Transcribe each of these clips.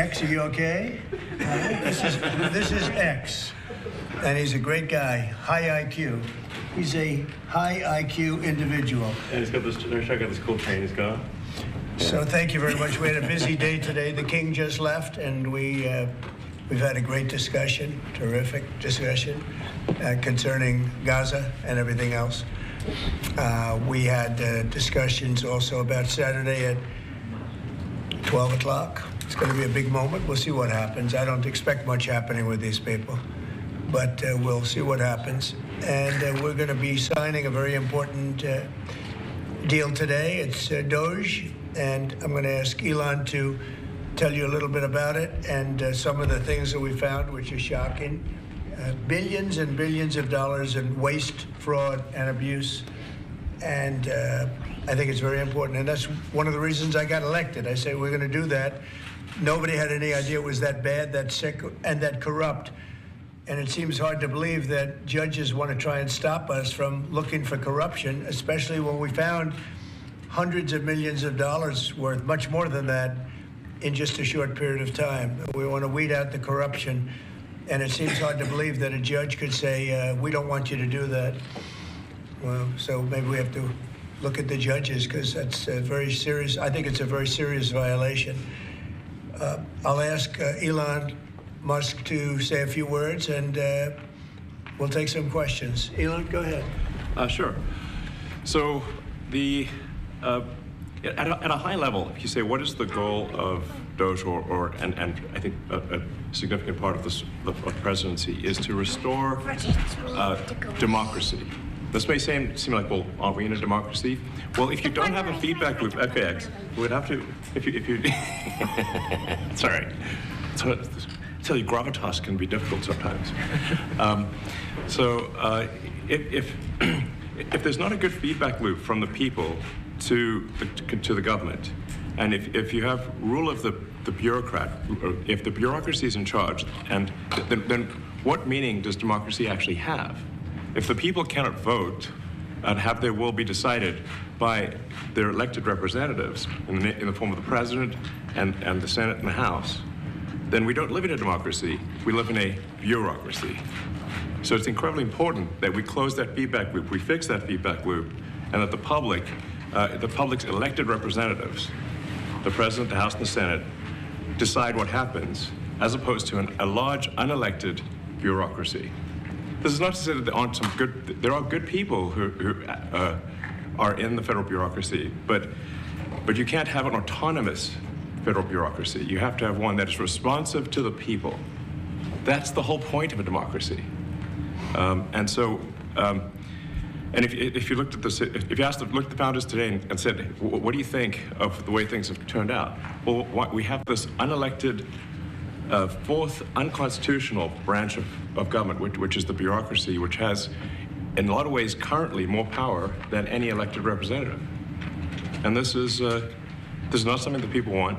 X, are you okay? This is X, and he's a great guy, high IQ. He's a high IQ individual. And he's got this, check out this cool chain he's got. So thank you very much. We had a busy day today. The king just left, and we've had a great discussion, terrific discussion concerning Gaza and everything else. We had discussions also about Saturday at 12 o'clock. It's going to be a big moment. We'll see what happens. I don't expect much happening with these people, but we'll see what happens. And we're going to be signing a very important deal today. It's DOGE, and I'm going to ask Elon to tell you a little bit about it and some of the things that we found, which are shocking. Billions and billions of dollars in waste, fraud, and abuse. And I think it's very important. And that's one of the reasons I got elected. I said, we're going to do that. Nobody had any idea it was that bad, that sick, and that corrupt. And it seems hard to believe that judges want to try and stop us from looking for corruption, especially when we found hundreds of millions of dollars worth, much more than that, in just a short period of time. We want to weed out the corruption. And it seems hard to believe that a judge could say, we don't want you to do that. Well, so maybe we have to look at the judges, because that's a very serious, I think it's a very serious violation. I'll ask Elon Musk to say a few words, and we'll take some questions. Elon, go ahead. Sure. So at a high level, if you say, what is the goal of DOGE, and I think a significant part of the presidency is to restore democracy. This may seem like, well, are we in a democracy? Well, if you don't have a feedback loop, okay, we would have to, if you it's all right. Tell you, gravitas can be difficult sometimes. If there's not a good feedback loop from the people to the government, and if you have rule of the bureaucrat, if the bureaucracy is in charge, and then what meaning does democracy actually have? If the people cannot vote and have their will be decided by their elected representatives in the form of the president and the Senate and the House, then we don't live in a democracy, we live in a bureaucracy. So it's incredibly important that we close that feedback loop, we fix that feedback loop, and that the public's elected representatives, the president, the House, and the Senate, decide what happens, as opposed to a large, unelected bureaucracy. This is not to say that there are good people who are in the federal bureaucracy, but you can't have an autonomous federal bureaucracy. You have to have one that is responsive to the people. That's the whole point of a democracy. And if you looked at if you looked at the founders today and said, what do you think of the way things have turned out? Well, we have this unelected, fourth unconstitutional branch of government, which is the bureaucracy, which has, in a lot of ways, currently more power than any elected representative. And this is not something that people want,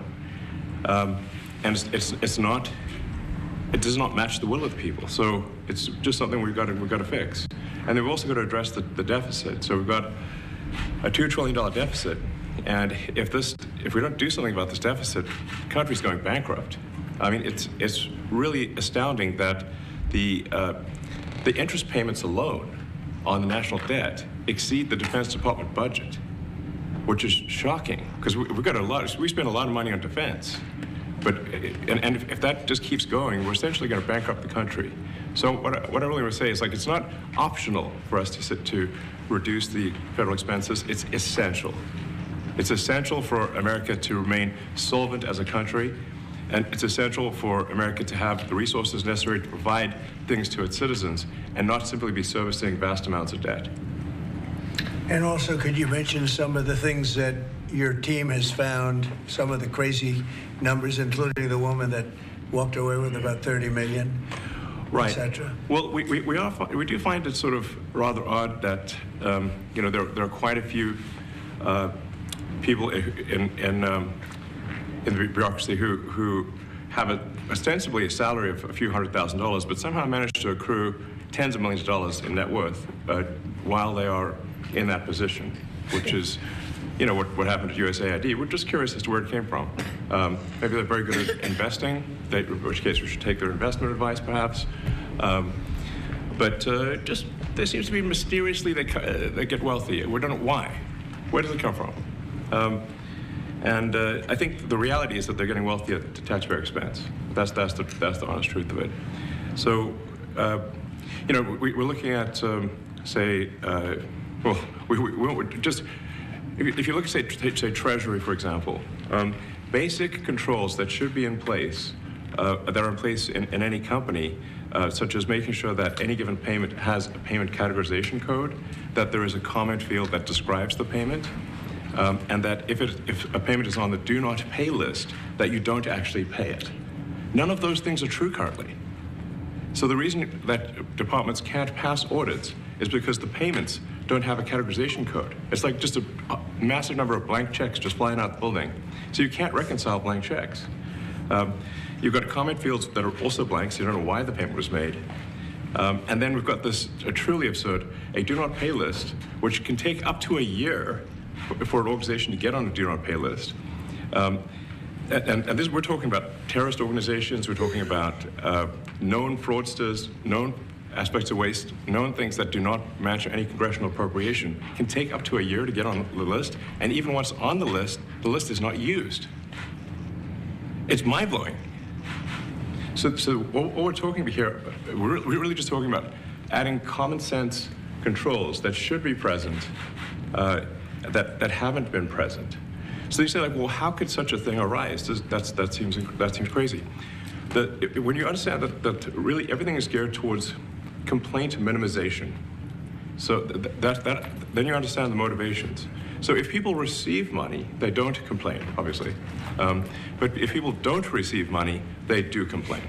and it does not match the will of the people. So it's just something we've got to fix. And then we've also got to address the deficit. So we've got a $2 trillion deficit, and if we don't do something about this deficit, the country's going bankrupt. I mean, it's really astounding that the interest payments alone on the national debt exceed the Defense Department budget, which is shocking, because we spend a lot of money on defense. But if that just keeps going, we're essentially going to bankrupt the country. So what I really want to say is, like, it's not optional for us to reduce the federal expenses. It's essential. It's essential for America to remain solvent as a country, and it's essential for America to have the resources necessary to provide things to its citizens and not simply be servicing vast amounts of debt. And also, could you mention some of the things that your team has found, some of the crazy numbers, including the woman that walked away with about $30 million, right, etc.? Well, we do find it sort of rather odd that there are quite a few people in the bureaucracy who have ostensibly a salary of a few $100,000, but somehow manage to accrue tens of millions of dollars in net worth while they are in that position, which is you know, what happened at USAID. We're just curious as to where it came from. Maybe they're very good at investing, in which case we should take their investment advice, perhaps. But just, there seems to be mysteriously they get wealthy. We don't know why. Where does it come from? And I think the reality is that they're getting wealthy at the taxpayer expense. That's the honest truth of it. So, you know, we're looking at, say, well, we just, if you look at, say, Treasury, for example, basic controls that should be in place, that are in place in any company, such as making sure that any given payment has a payment categorization code, that there is a comment field that describes the payment, and that if a payment is on the do not pay list, that you don't actually pay it. None of those things are true currently. So the reason that departments can't pass audits is because the payments don't have a categorization code. It's like just a massive number of blank checks just flying out the building. So you can't reconcile blank checks. You've got comment fields that are also blank, so you don't know why the payment was made. And then we've got this truly absurd, a do not pay list, which can take up to a year for an organization to get on a do not pay list. And this, we're talking about terrorist organizations, we're talking about known fraudsters, known aspects of waste, known things that do not match any congressional appropriation, can take up to a year to get on the list, and even once on the list is not used. It's mind-blowing. So what we're talking about here, we're really just talking about adding common sense controls that should be present, that haven't been present. So you say, like, well, how could such a thing arise? That seems crazy. When you understand that really everything is geared towards complaint minimization, so then you understand the motivations. So if people receive money, they don't complain, obviously. But if people don't receive money, they do complain.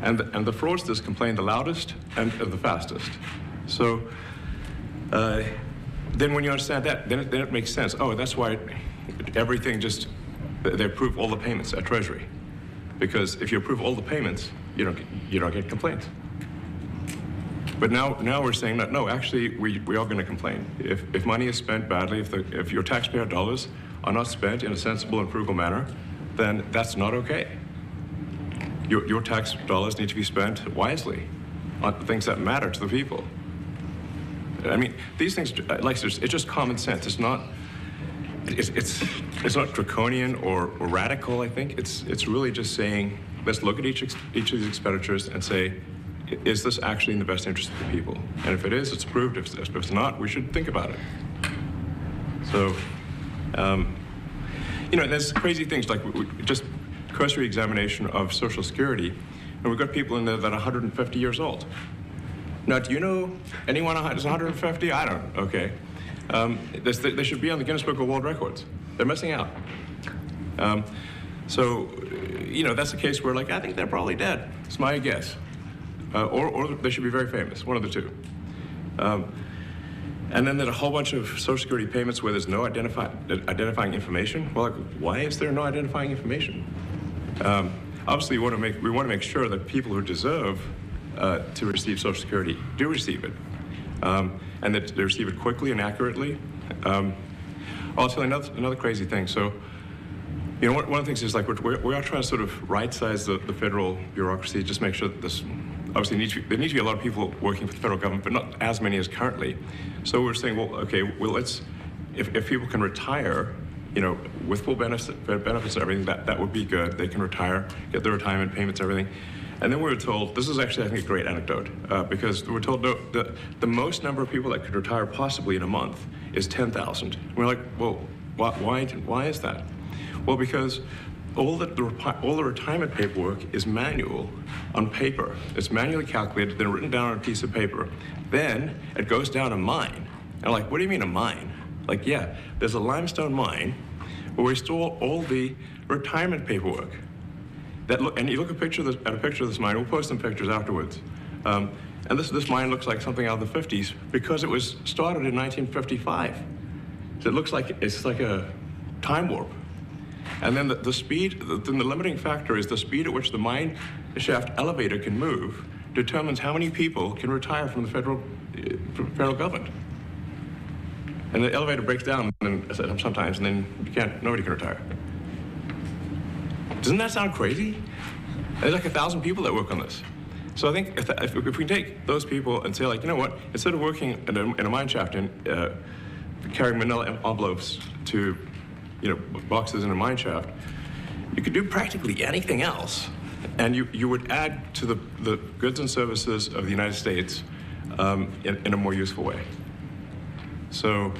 And the fraudsters complain the loudest and the fastest. So then when you understand that, then it makes sense. Oh, that's why everything just, they approve all the payments at Treasury. Because if you approve all the payments, you don't get complaints. But now we're saying that, no, actually, we are going to complain. If money is spent badly, if your taxpayer dollars are not spent in a sensible and frugal manner, then that's not okay. Your tax dollars need to be spent wisely on things that matter to the people. I mean, these things, like, it's just common sense. It's not draconian or radical, I think. It's really just saying, let's look at each of these expenditures and say, is this actually in the best interest of the people? And if it is, it's approved. If it's not, we should think about it. So, you know, there's crazy things like just cursory examination of Social Security, and we've got people in there that are 150 years old. Now, do you know anyone who's 150? I don't. Okay. They should be on the Guinness Book of World Records. They're missing out. So, you know, that's a case where, like, I think they're probably dead. It's my guess. Or they should be very famous, one of the two. And then there's a whole bunch of Social Security payments where there's no identifying information. Well, like, why is there no identifying information? Obviously, we want to make sure that people who deserve to receive Social Security do receive it, and that they receive it quickly and accurately. I'll tell you another crazy thing. So, you know, one of the things is, like, we are trying to sort of right-size the federal bureaucracy, just make sure that this. Obviously, there need to be a lot of people working for the federal government, but not as many as currently. So we're saying, well, okay, well, let's, if people can retire, you know, with full benefits and everything, that would be good. They can retire, get their retirement payments, everything. And then we were told, this is actually, I think, a great anecdote, because we were told the most number of people that could retire possibly in a month is 10,000. We're like, well, why is that? Well, because all the retirement paperwork is manual on paper. It's manually calculated, then written down on a piece of paper. Then it goes down a mine. And I'm like, what do you mean a mine? Like, yeah, there's a limestone mine where we store all the retirement paperwork. And you look at a picture of this mine. We'll post some pictures afterwards. And this mine looks like something out of the 50s because it was started in 1955. So it looks like it's like a time warp. And then the speed, the limiting factor is the speed at which the mine shaft elevator can move determines how many people can retire from the federal government. And the elevator breaks down, and sometimes, and then nobody can retire. Doesn't that sound crazy? There's like 1,000 people that work on this. So I think if we can take those people and say, like, you know what, instead of working in a mine shaft and carrying manila envelopes to, boxes in a mine shaft, you could do practically anything else, and you would add to the goods and services of the United States in a more useful way. So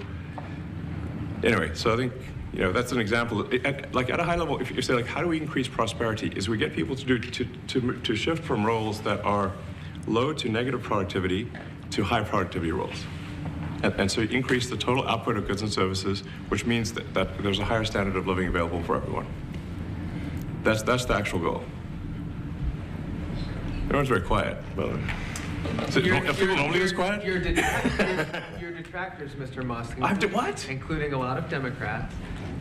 anyway, so I think that's an example. Like at a high level, if you say, like, how do we increase prosperity? Is we get people to shift from roles that are low to negative productivity to high productivity roles. And so you increase the total output of goods and services, which means that there's a higher standard of living available for everyone. That's the actual goal. Everyone's very quiet. Well, are people normally this quiet? Your detractors, Mr. Musk. I have to what? Including a lot of Democrats.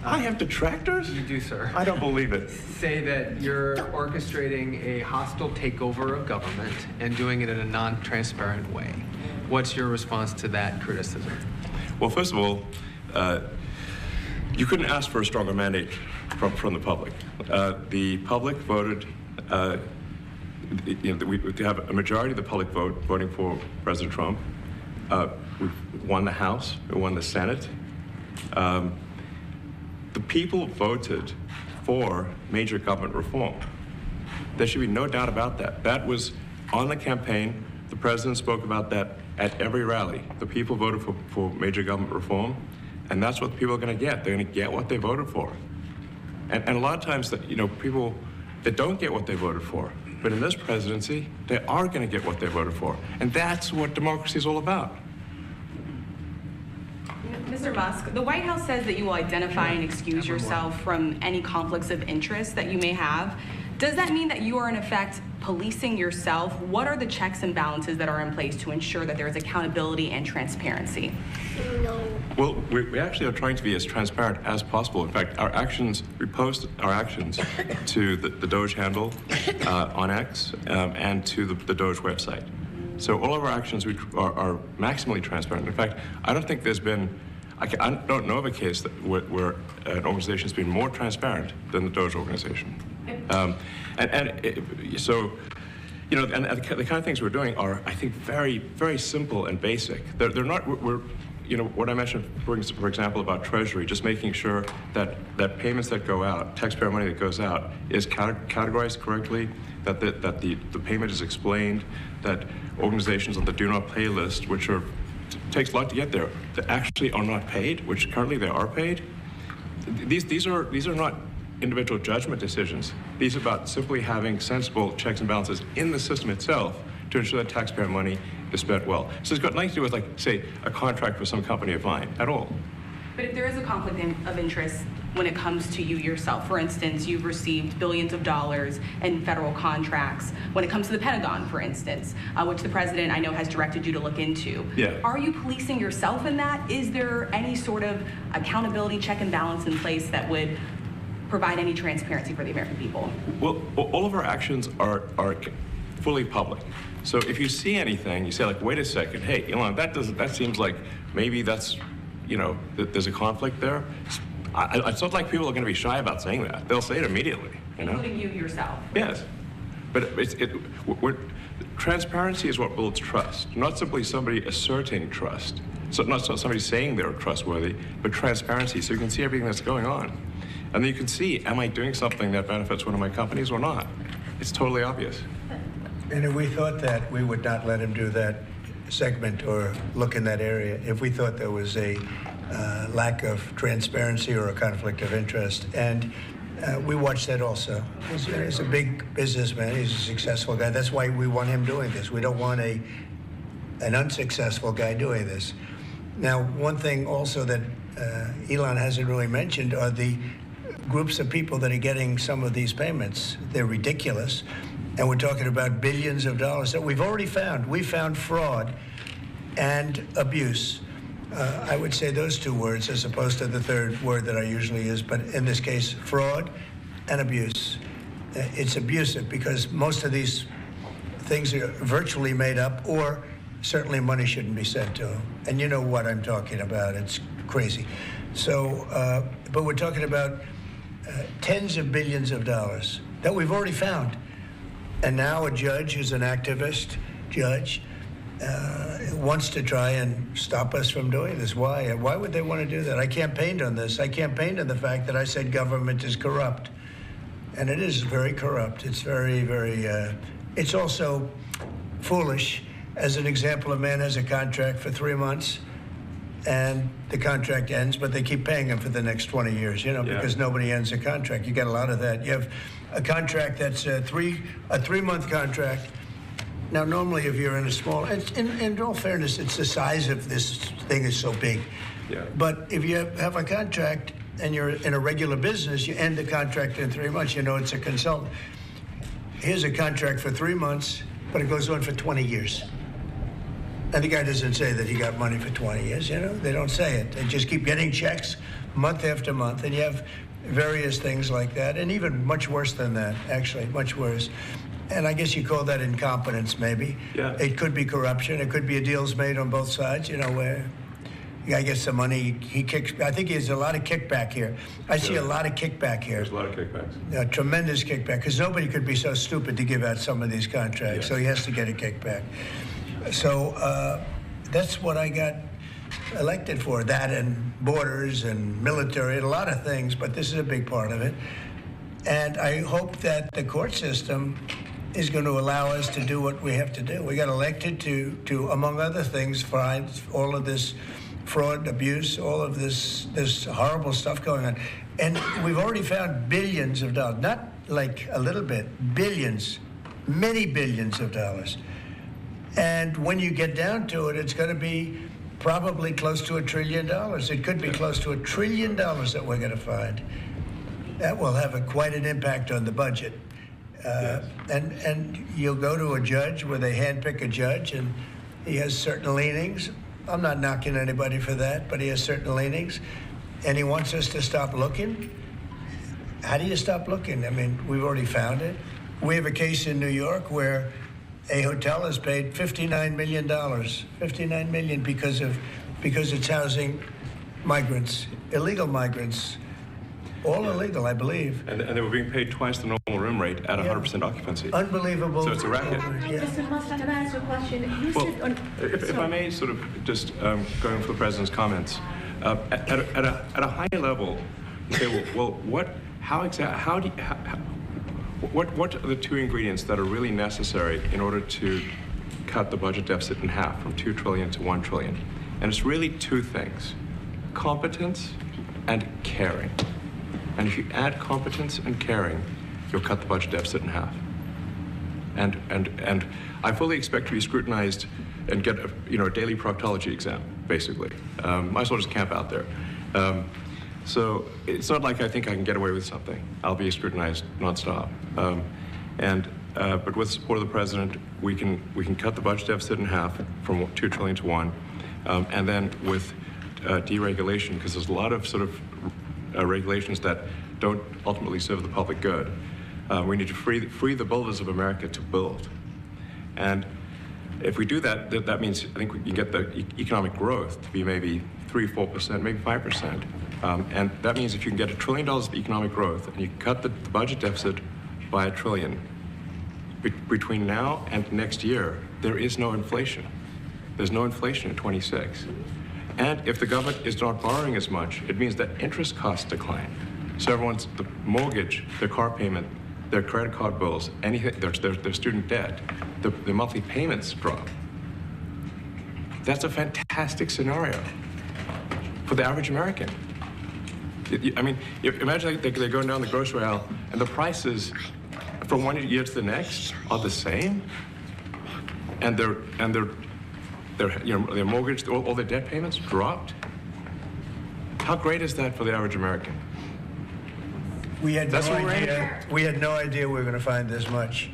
I have detractors? You do, sir. I don't believe it. Say that you're orchestrating a hostile takeover of government and doing it in a non-transparent way. What's your response to that criticism? Well, first of all, you couldn't ask for a stronger mandate from the public. The public voted. We have a majority of the public voting for President Trump. We won the House. We won the Senate. The people voted for major government reform. There should be no doubt about that. That was on the campaign. The president spoke about that at every rally. The people voted for major government reform, and that's what the people are going to get. They're going to get what they voted for. And a lot of times, people that don't get what they voted for, but in this presidency, they are going to get what they voted for. And that's what democracy is all about. Mr. Musk, the White House says that you will identify and excuse yourself from any conflicts of interest that you may have. Does that mean that you are, in effect, policing yourself? What are the checks and balances that are in place to ensure that there is accountability and transparency? Well, we actually are trying to be as transparent as possible. In fact, we post our actions to the DOGE handle on X and to the DOGE website. So all of our actions are maximally transparent. In fact, I don't think there's been, I don't know of a case where an organization has been more transparent than the DOGE organization. So the kind of things we're doing are, I think, very, very simple and basic. They're not, what I mentioned, for example, about Treasury, just making sure that payments that go out, taxpayer money that goes out, is categorized correctly, that the payment is explained, that organizations on the do not pay list, which takes a lot to get there, that actually are not paid, which currently they are paid. These are not individual judgment decisions. These are about simply having sensible checks and balances in the system itself to ensure that taxpayer money is spent well. So it's got nothing to do with, like, say, a contract with some company of mine at all. But if there is a conflict of interest when it comes to you yourself, for instance, you've received billions of dollars in federal contracts when it comes to the Pentagon, for instance, which the president, I know, has directed you to look into. Yeah. Are you policing yourself in that? Is there any sort of accountability check and balance in place that would provide any transparency for the American people? Well, all of our actions are fully public. So if you see anything, you say, like, wait a second, hey, Elon, that seems like maybe that's, there's a conflict there. It's not like people are going to be shy about saying that. They'll say it immediately. Including you yourself. Yes. But transparency is what builds trust, not simply somebody asserting trust. So not somebody saying they're trustworthy, but transparency, so you can see everything that's going on. And then you can see, am I doing something that benefits one of my companies or not? It's totally obvious. And if we thought that, we would not let him do that segment or look in that area if we thought there was a lack of transparency or a conflict of interest. And we watch that also. He's a big businessman. He's a successful guy. That's why we want him doing this. We don't want an unsuccessful guy doing this. Now, one thing also that Elon hasn't really mentioned are the groups of people that are getting some of these payments. They're ridiculous. And we're talking about billions of dollars that we've already found. We found fraud and abuse. I would say those two words as opposed to the third word that I usually use, but in this case, fraud and abuse. It's abusive because most of these things are virtually made up, or certainly money shouldn't be sent to them. And you know what I'm talking about. It's crazy. So, but we're talking about tens of billions of dollars that we've already found. And now a judge who's an activist judge wants to try and stop us from doing this. Why? Why would they want to do that? I campaigned on this. I campaigned on the fact that I said government is corrupt. And it is very corrupt. It's very, very, it's also foolish. As an example, a man has a contract for 3 months and the contract ends, but they keep paying him for the next 20 years, because nobody ends a contract. You get a lot of that. You have a contract that's a 3-month contract. Now, normally, if you're in a small, in all fairness, it's the size of this thing is so big. Yeah. But if you have a contract and you're in a regular business, you end the contract in 3 months. It's a consultant. Here's a contract for 3 months, but it goes on for 20 years. And the guy doesn't say that he got money for 20 years, They don't say it. They just keep getting checks month after month. And you have various things like that, and even much worse than that, actually, much worse. And I guess you call that incompetence, maybe. Yeah. It could be corruption. It could be deals made on both sides, where the guy gets the money, he kicks. I think there's a lot of kickback here. I see a lot of kickback here. There's a lot of kickbacks. Tremendous kickback, because nobody could be so stupid to give out some of these contracts, so he has to get a kickback. So that's what I got elected for, that and borders and military and a lot of things, but this is a big part of it. And I hope that the court system is going to allow us to do what we have to do. We got elected to among other things, find all of this fraud, abuse, all of this horrible stuff going on. And we've already found billions of dollars, not like a little bit, billions, many billions of dollars. And when you get down to it, it's going to be probably close to $1 trillion. It could be close to $1 trillion that we're going to find. That will have quite an impact on the budget. And you'll go to a judge where they handpick a judge, and he has certain leanings. I'm not knocking anybody for that, but he has certain leanings, and he wants us to stop looking. How do you stop looking? I mean, we've already found it. We have a case in New York where a hotel has paid $59 million, $59 million because it's housing migrants, illegal migrants, all illegal, I believe. And they were being paid twice the normal room rate at 100% occupancy. Unbelievable. So it's a racket. Mr. Musk, can I ask you a question? Well, if I may sort of just going for the president's comments, at a high level, okay, what are the two ingredients that are really necessary in order to cut the budget deficit in half from 2 trillion to 1 trillion? And it's really two things: competence and caring. And if you add competence and caring, you'll cut the budget deficit in half. And I fully expect to be scrutinized and get a daily proctology exam, basically. Might as well just camp out there. So it's not like I think I can get away with something. I'll be scrutinized nonstop. But with the support of the president, we can cut the budget deficit in half from 2 trillion to 1, and then with deregulation, because there's a lot of sort of regulations that don't ultimately serve the public good. We need to free the builders of America to build. And if we do that, that means I think we can get the economic growth to be maybe 3-4%, maybe 5%. And that means if you can get $1 trillion of economic growth and you cut the budget deficit by $1 trillion, between now and next year, there is no inflation. There's no inflation in 26. And if the government is not borrowing as much, it means that interest costs decline. So everyone's, the mortgage, their car payment, their credit card bills, anything, their student debt, the monthly payments drop. That's a fantastic scenario for the average American. I mean, imagine they're going down the grocery aisle and the prices from one year to the next are the same, and their mortgage, all their debt payments dropped. How great is that for the average American? We had no idea we were going to find this much,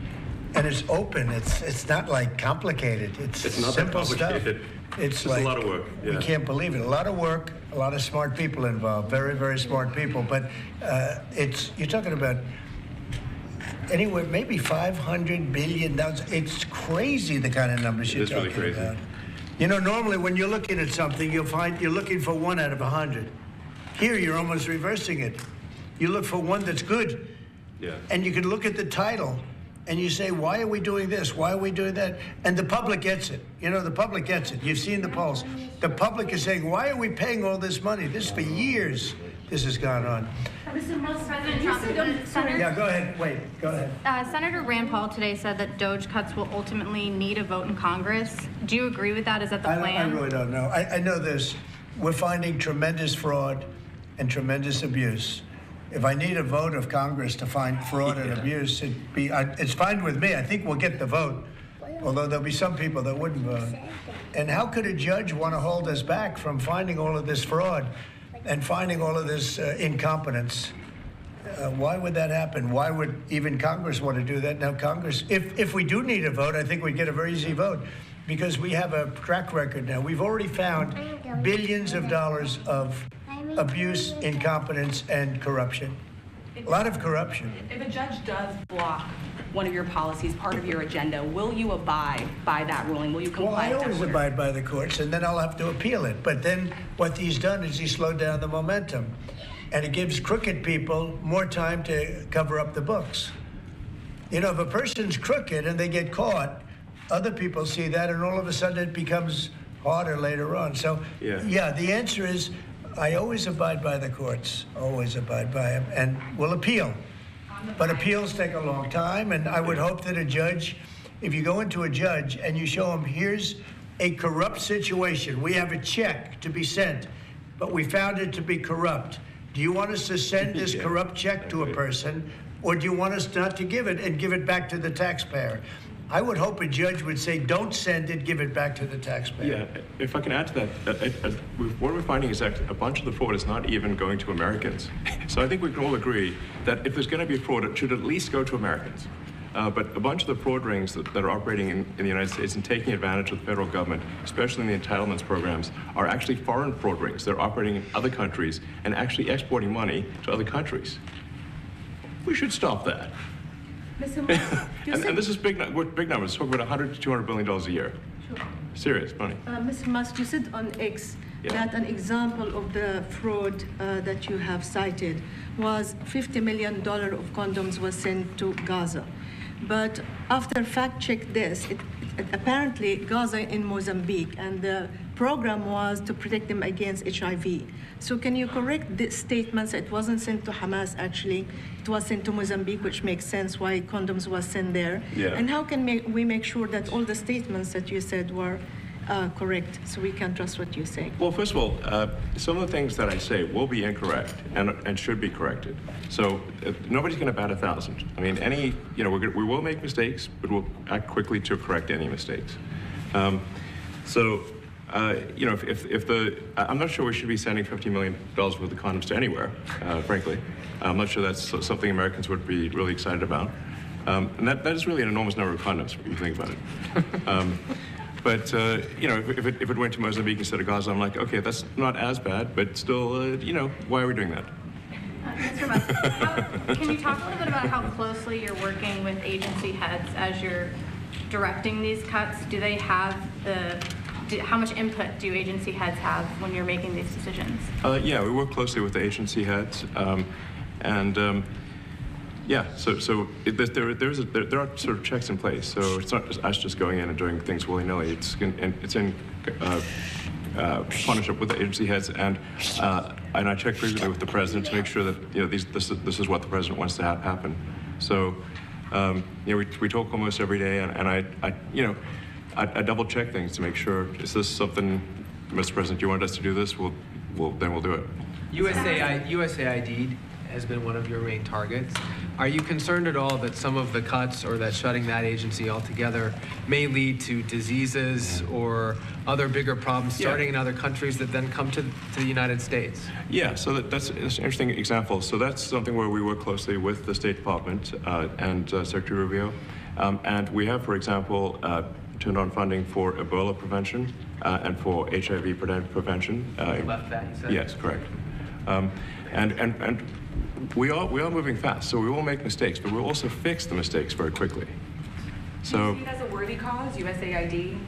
and it's open. It's not like complicated. It's not simple that complicated. Stuff. It's like a lot of work. Yeah. We can't believe it. A lot of work, a lot of smart people involved. Very, very smart people. But you're talking about anywhere maybe $500 billion. It's crazy the kind of numbers you're talking about. You know, normally when you're looking at something, you'll find you're looking for 1 out of 100. Here, you're almost reversing it. You look for one that's good. Yeah. And you can look at the title and you say, why are we doing this? Why are we doing that? And the public gets it. You know, the public gets it. You've seen the polls. The public is saying, why are we paying all this money? This for years, this has gone on. Mr. Musk, President you Trump, said Senator, Yeah, go ahead. Wait, go ahead. Senator Rand Paul today said that DOGE cuts will ultimately need a vote in Congress. Do you agree with that? Is that the I plan? really don't know. I know this. We're finding tremendous fraud and tremendous abuse. If I need a vote of Congress to find fraud and abuse, it's fine with me. I think we'll get the vote, although there'll be some people that wouldn't vote. And how could a judge want to hold us back from finding all of this fraud and finding all of this incompetence? Why would that happen? Why would even Congress want to do that? Now, Congress, if we do need a vote, I think we'd get a very easy vote because we have a track record now. We've already found billions of dollars of abuse, incompetence, and corruption. A lot of corruption. If a judge does block one of your policies, part of your agenda, will you abide by that ruling? Will you Well, comply I with that always order? abide by the courts, and then I'll have to appeal it. But then what he's done is he slowed down the momentum. And it gives crooked people more time to cover up the books. You know, if a person's crooked and they get caught, other people see that, and all of a sudden it becomes harder later on. So, yeah, the answer is I always abide by the courts, always abide by them, and will appeal. But appeals take a long time, and I would hope that a judge, if you go into a judge and you show him, here's a corrupt situation, we have a check to be sent, but we found it to be corrupt. Do you want us to send this corrupt check to a person, or do you want us not to give it and give it back to the taxpayer? I would hope a judge would say, don't send it, give it back to the taxpayer. Yeah, if I can add to that, what we're finding is that a bunch of the fraud is not even going to Americans. So I think we can all agree that if there's going to be fraud, it should at least go to Americans. But a bunch of the fraud rings that are operating in the United States and taking advantage of the federal government, especially in the entitlements programs, are actually foreign fraud rings. They're operating in other countries and actually exporting money to other countries. We should stop that. Mr. Musk, And this is big numbers. Talk about $100 to $200 billion a year. Sure. Serious money. Mr. Musk, you said on X that an example of the fraud that you have cited was $50 million of condoms was sent to Gaza. But after fact-check this, apparently Gaza in Mozambique, and the program was to protect them against HIV. So can you correct the statements? It wasn't sent to Hamas, actually. It was sent to Mozambique, which makes sense why condoms was sent there. Yeah. And how can we make sure that all the statements that you said were correct, so we can trust what you say? Well, first of all, some of the things that I say will be incorrect and should be corrected. So nobody's going to bat 1,000. I mean, we will make mistakes, but we'll act quickly to correct any mistakes. I'm not sure we should be sending $50 million worth of condoms to anywhere, frankly. I'm not sure that's something Americans would be really excited about. And that is really an enormous number of condoms, if you think about it. But if it went to Mozambique instead of Gaza, I'm like, okay, that's not as bad, but still, why are we doing that? Mr. Musk, can you talk a little bit about how closely you're working with agency heads as you're directing these cuts? Do they have how much input do agency heads have when you're making these decisions? Yeah, we work closely with the agency heads, there are sort of checks in place. So it's not just us just going in and doing things willy-nilly. It's in partnership with the agency heads, and I check frequently with the president to make sure that this is what the president wants to happen. So we talk almost every day, and I double check things to make sure, is this something, Mr. President, you want us to do this? Then we'll do it. USAID has been one of your main targets. Are you concerned at all that some of the cuts or that shutting that agency altogether may lead to diseases or other bigger problems starting in other countries that then come to the United States? Yeah, so that's an interesting example. So that's something where we work closely with the State Department and Secretary Rubio. And we have, for example, turned on funding for Ebola prevention and for HIV prevention. You left that, you said? Yes, correct. And we are moving fast, so we will make mistakes, but we'll also fix the mistakes very quickly. Do you see it as a worthy cause, USAID?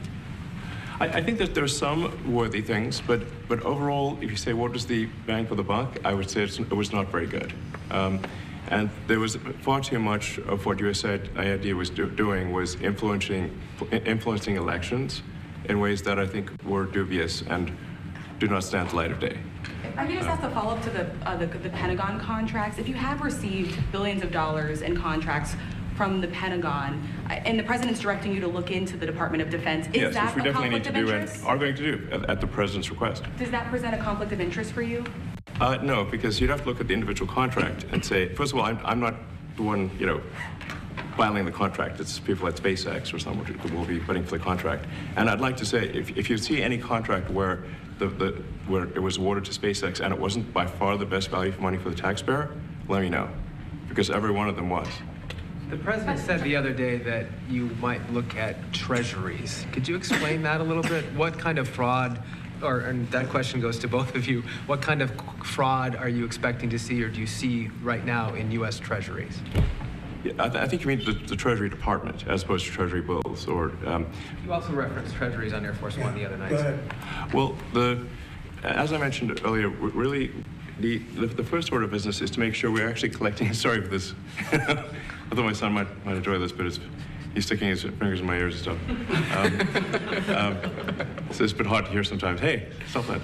I think that there's some worthy things, but overall, if you say what was the bang for the buck, I would say it was not very good. And there was far too much of what USAID was doing was influencing elections in ways that I think were dubious and do not stand the light of day. I can just ask a follow-up to the Pentagon contracts. If you have received billions of dollars in contracts from the Pentagon, and the president's directing you to look into the Department of Defense, is Yes, that which we a definitely need conflict to of do interest? and are going to do at the president's request. Does that present a conflict of interest for you? No, because you'd have to look at the individual contract and say, first of all, I'm not the one, filing the contract. It's people at SpaceX or someone who will be putting for the contract. And I'd like to say, if you see any contract where where it was awarded to SpaceX and it wasn't by far the best value for money for the taxpayer, let me know, because every one of them was. The president said the other day that you might look at treasuries. Could you explain that a little bit? What kind of fraud, and that question goes to both of you, what kind of fraud are you expecting to see or do you see right now in U.S. treasuries? Yeah, I think you mean the Treasury Department as opposed to Treasury bills, or. You also referenced treasuries on Air Force One the other night. Go ahead. Well, as I mentioned earlier, really, the first order of business is to make sure we're actually collecting. Sorry for this. Although my son might enjoy this, but he's sticking his fingers in my ears and stuff. So it's a bit hard to hear sometimes. Hey, stop that.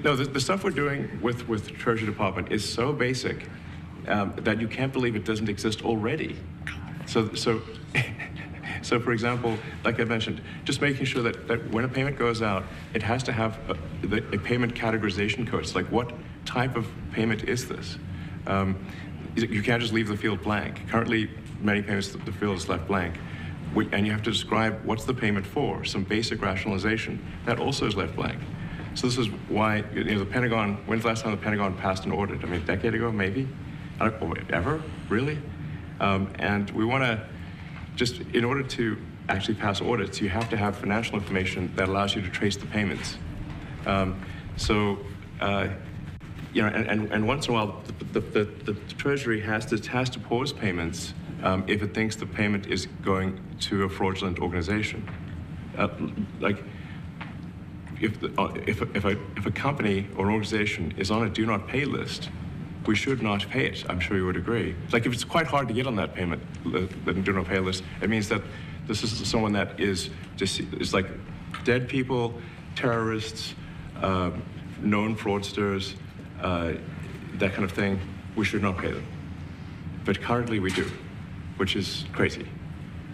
No, the stuff we're doing with Treasury Department is so basic that you can't believe it doesn't exist already. So for example, like I mentioned, just making sure that when a payment goes out, it has to have a payment categorization code. It's like, what type of payment is this? You can't just leave the field blank. Currently, many payments, the field is left blank. And you have to describe what's the payment for, some basic rationalization. That also is left blank. So this is why, the Pentagon, when's the last time the Pentagon passed an audit? I mean, a decade ago, maybe? I don't know, ever? Really? And we want to just, in order to actually pass audits, you have to have financial information that allows you to trace the payments. And once in a while, the Treasury has to pause payments if it thinks the payment is going to a fraudulent organization. If a company or organization is on a do not pay list, we should not pay it. I'm sure you would agree. Like, if it's quite hard to get on that payment, the do not pay list, it means that this is someone that is like dead people, terrorists, known fraudsters, that kind of thing. We should not pay them. But currently we do, which is crazy.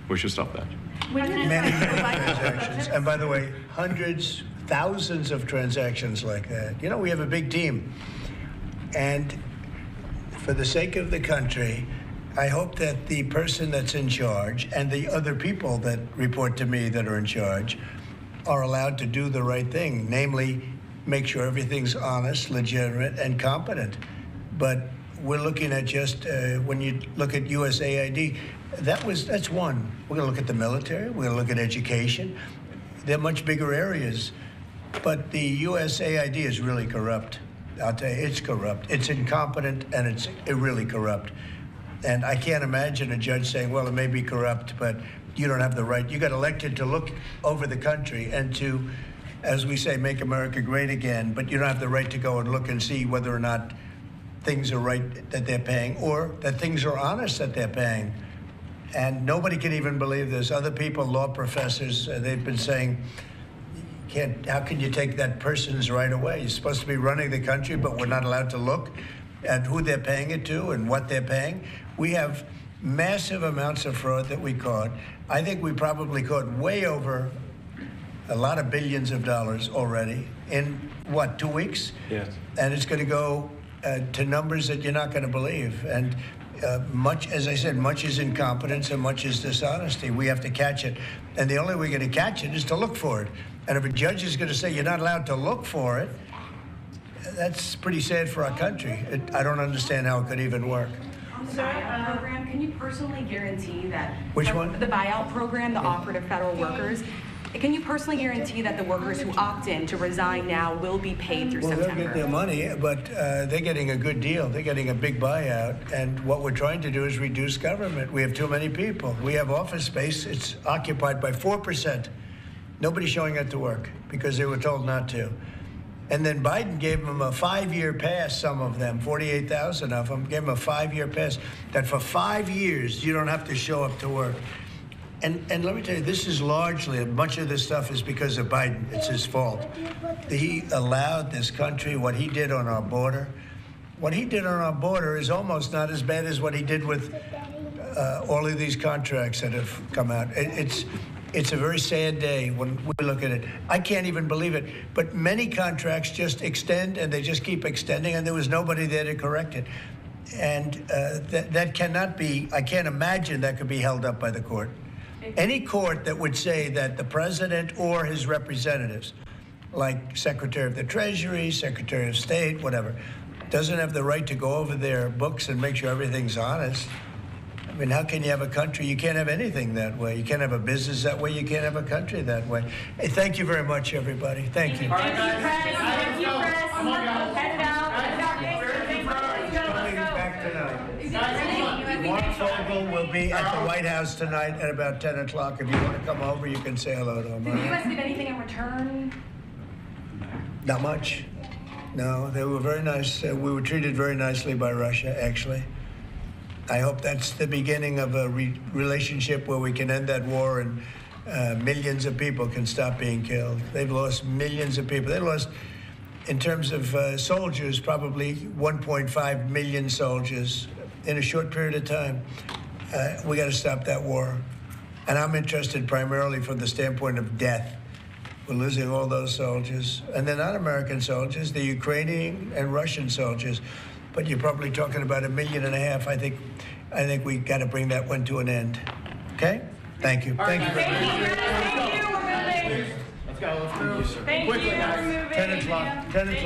We should stop that. Many transactions. And by the way, hundreds, thousands of transactions like that. We have a big team. And for the sake of the country, I hope that the person that's in charge and the other people that report to me that are in charge are allowed to do the right thing, namely make sure everything's honest, legitimate, and competent. But we're looking at just, when you look at USAID, that's one. We're going to look at the military. We're going to look at education. They're much bigger areas. But the USAID is really corrupt. I'll tell you, it's corrupt. It's incompetent, and it's really corrupt. And I can't imagine a judge saying, well, it may be corrupt, but you don't have the right. You got elected to look over the country and to, as we say, make America great again, but you don't have the right to go and look and see whether or not things are right that they're paying or that things are honest that they're paying. And nobody can even believe this. Other people, law professors, they've been saying, how can you take that person's right away? You're supposed to be running the country, but we're not allowed to look at who they're paying it to and what they're paying. We have massive amounts of fraud that we caught. I think we probably caught way over a lot of billions of dollars already in, 2 weeks? Yes. And it's going to go to numbers that you're not going to believe. And much, as I said, much is incompetence and much is dishonesty. We have to catch it. And the only way we're going to catch it is to look for it. And if a judge is going to say you're not allowed to look for it, that's pretty sad for our country. I don't understand how it could even work. On the buyout program, can you personally guarantee that? Which one? The buyout program, the offer to federal workers. Can you personally guarantee that the workers who opt in to resign now will be paid through Well, they'll September? get their money, but they're getting a good deal. They're getting a big buyout. And what we're trying to do is reduce government. We have too many people. We have office space. It's occupied by 4%. Nobody's showing up to work because they were told not to. And then Biden gave them a 5-year pass, some of them, 48,000 of them, gave them a 5-year pass, that for 5 years you don't have to show up to work. And let me tell you, this is largely, much of this stuff is because of Biden. It's his fault. He allowed this country, what he did on our border. What he did on our border is almost not as bad as what he did with all of these contracts that have come out. It's a very sad day when we look at it. I can't even believe it. But many contracts just extend, and they just keep extending, and there was nobody there to correct it. And that cannot be, I can't imagine that could be held up by the court. Any court that would say that the president or his representatives, like Secretary of the Treasury, Secretary of State, whatever, doesn't have the right to go over their books and make sure everything's honest. I mean, how can you have a country? You can't have anything that way. You can't have a business that way. You can't have a country that way. Hey, thank you very much, everybody. Thank you. Thank you, press. Thank you, press. Head down. Coming back tonight. Mark Fogel will be at the White House tonight at about 10 o'clock. If you want to come over, you can say hello to him. Did the U.S. give anything in return? Not much. No, they were very nice. We were treated very nicely by Russia, actually. I hope that's the beginning of a relationship where we can end that war and millions of people can stop being killed. They've lost millions of people. They lost, in terms of soldiers, probably 1.5 million soldiers in a short period of time. We got to stop that war. And I'm interested primarily from the standpoint of death. We're losing all those soldiers. And they're not American soldiers, they're Ukrainian and Russian soldiers. But you're probably talking about 1.5 million. I think we got to bring that one to an end. Okay? Thank you. Thank you very much. Thank you. We're moving. Let's go. Let's move. Thank you. We're moving. 10 o'clock. 10 o'clock.